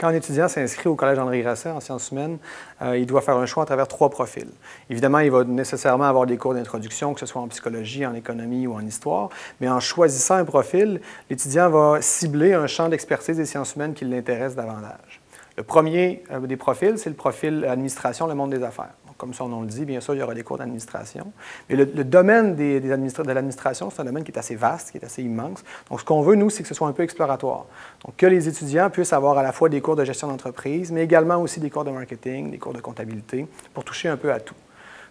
Quand un étudiant s'inscrit au Collège André Grasset en sciences humaines, il doit faire un choix à travers 3 profils. Évidemment, il va nécessairement avoir des cours d'introduction, que ce soit en psychologie, en économie ou en histoire, mais en choisissant un profil, l'étudiant va cibler un champ d'expertise des sciences humaines qui l'intéresse davantage. Le premier des profils, c'est le profil administration, le monde des affaires. Donc, comme son nom le dit, bien sûr, il y aura des cours d'administration. Mais le domaine de l'administration, c'est un domaine qui est assez vaste, qui est assez immense. Donc, ce qu'on veut, nous, c'est que ce soit un peu exploratoire. Donc, que les étudiants puissent avoir à la fois des cours de gestion d'entreprise, mais également aussi des cours de marketing, des cours de comptabilité, pour toucher un peu à tout.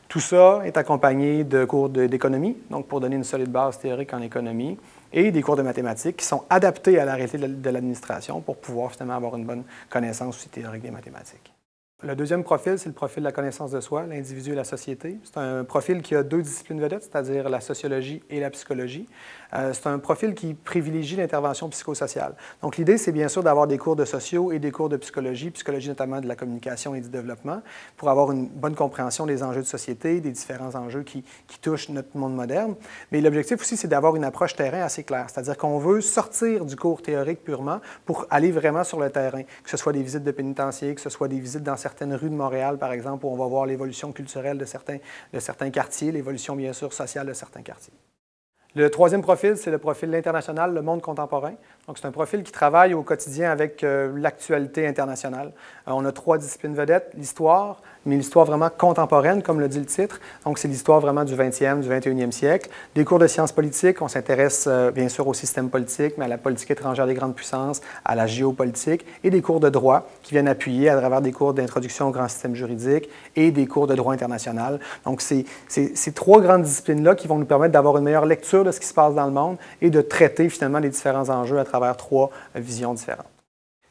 Tout ça est accompagné de cours d'économie, donc pour donner une solide base théorique en économie, et des cours de mathématiques qui sont adaptés à la réalité de l'administration pour pouvoir finalement avoir une bonne connaissance aussi théorique des mathématiques. Le deuxième profil, c'est le profil de la connaissance de soi, l'individu et la société. C'est un profil qui a 2 disciplines vedettes, c'est-à-dire la sociologie et la psychologie. C'est un profil qui privilégie l'intervention psychosociale. Donc, l'idée, c'est bien sûr d'avoir des cours de sociaux et des cours de psychologie notamment de la communication et du développement, pour avoir une bonne compréhension des enjeux de société, des différents enjeux qui touchent notre monde moderne. Mais l'objectif aussi, c'est d'avoir une approche terrain assez claire, c'est-à-dire qu'on veut sortir du cours théorique purement pour aller vraiment sur le terrain, que ce soit des visites de pénitenciers, que ce soit des visites dans certaines rues de Montréal, par exemple, où on va voir l'évolution culturelle de certains quartiers, l'évolution, bien sûr, sociale de certains quartiers. Le troisième profil, c'est le profil international, le monde contemporain. Donc, c'est un profil qui travaille au quotidien avec l'actualité internationale. On a 3 disciplines vedettes, l'histoire, mais l'histoire vraiment contemporaine, comme le dit le titre. Donc, c'est l'histoire vraiment du 20e, du 21e siècle. Des cours de sciences politiques, on s'intéresse bien sûr au système politique, mais à la politique étrangère des grandes puissances, à la géopolitique, et des cours de droit qui viennent appuyer à travers des cours d'introduction au grand système juridique et des cours de droit international. Donc, c'est ces 3 grandes disciplines-là qui vont nous permettre d'avoir une meilleure lecture de ce qui se passe dans le monde et de traiter finalement les différents enjeux à travers 3 visions différentes.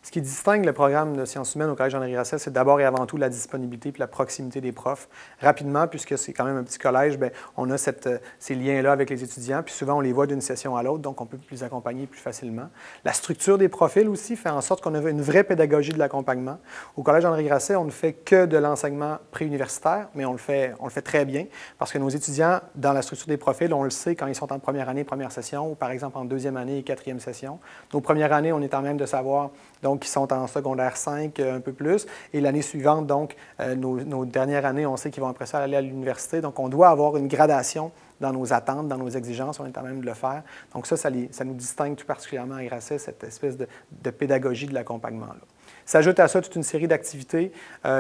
Ce qui distingue le programme de sciences humaines au Collège André Grasset, c'est d'abord et avant tout la disponibilité et la proximité des profs. Rapidement, puisque c'est quand même un petit collège, bien, on a ces liens-là avec les étudiants, puis souvent on les voit d'une session à l'autre, donc on peut les accompagner plus facilement. La structure des profils aussi fait en sorte qu'on a une vraie pédagogie de l'accompagnement. Au Collège André Grasset, on ne fait que de l'enseignement préuniversitaire, mais on le fait très bien, parce que nos étudiants, dans la structure des profils, on le sait quand ils sont en première année, première session, ou par exemple en deuxième année et 4e session. Nos premières années, on est en même de savoir donc qui sont en secondaire 5, un peu plus. Et l'année suivante, donc, nos dernières années, on sait qu'ils vont après ça aller à l'université. Donc, on doit avoir une gradation dans nos attentes, dans nos exigences. On est en même de le faire. Donc, ça nous distingue tout particulièrement à Grasset, cette espèce de pédagogie de l'accompagnement-là. S'ajoute à ça toute une série d'activités,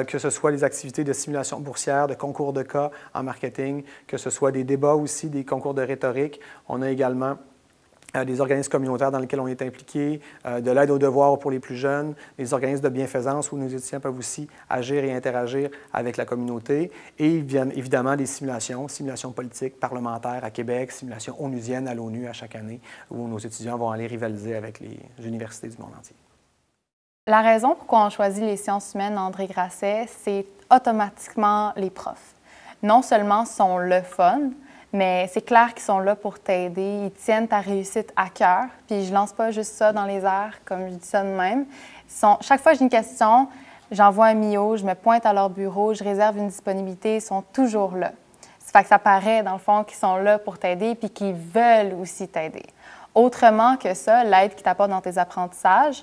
que ce soit des activités de simulation boursière, de concours de cas en marketing, que ce soit des débats aussi, des concours de rhétorique. On a également des organismes communautaires dans lesquels on est impliqué, de l'aide aux devoirs pour les plus jeunes, des organismes de bienfaisance où nos étudiants peuvent aussi agir et interagir avec la communauté, et évidemment des simulations politiques, parlementaires à Québec, simulations onusiennes à l'ONU à chaque année, où nos étudiants vont aller rivaliser avec les universités du monde entier. La raison pourquoi on choisit les sciences humaines André Grasset, c'est automatiquement les profs. Non seulement sont le fun, mais c'est clair qu'ils sont là pour t'aider. Ils tiennent ta réussite à cœur. Puis je lance pas juste ça dans les airs, comme je dis ça de même. Chaque fois que j'ai une question, j'envoie un MIO, je me pointe à leur bureau, je réserve une disponibilité, ils sont toujours là. Ça fait que ça paraît, dans le fond, qu'ils sont là pour t'aider puis qu'ils veulent aussi t'aider. Autrement que ça, l'aide qu'ils t'apportent dans tes apprentissages,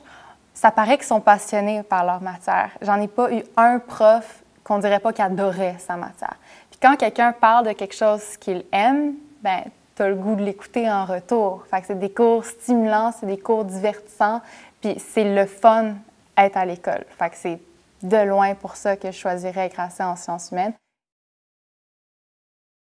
ça paraît qu'ils sont passionnés par leur matière. J'en ai pas eu un prof qu'on dirait pas qu'il adorait sa matière. Puis quand quelqu'un parle de quelque chose qu'il aime, bien, tu as le goût de l'écouter en retour. Fait que c'est des cours stimulants, c'est des cours divertissants, puis c'est le fun être à l'école. Fait que c'est de loin pour ça que je choisirais Grasset en sciences humaines.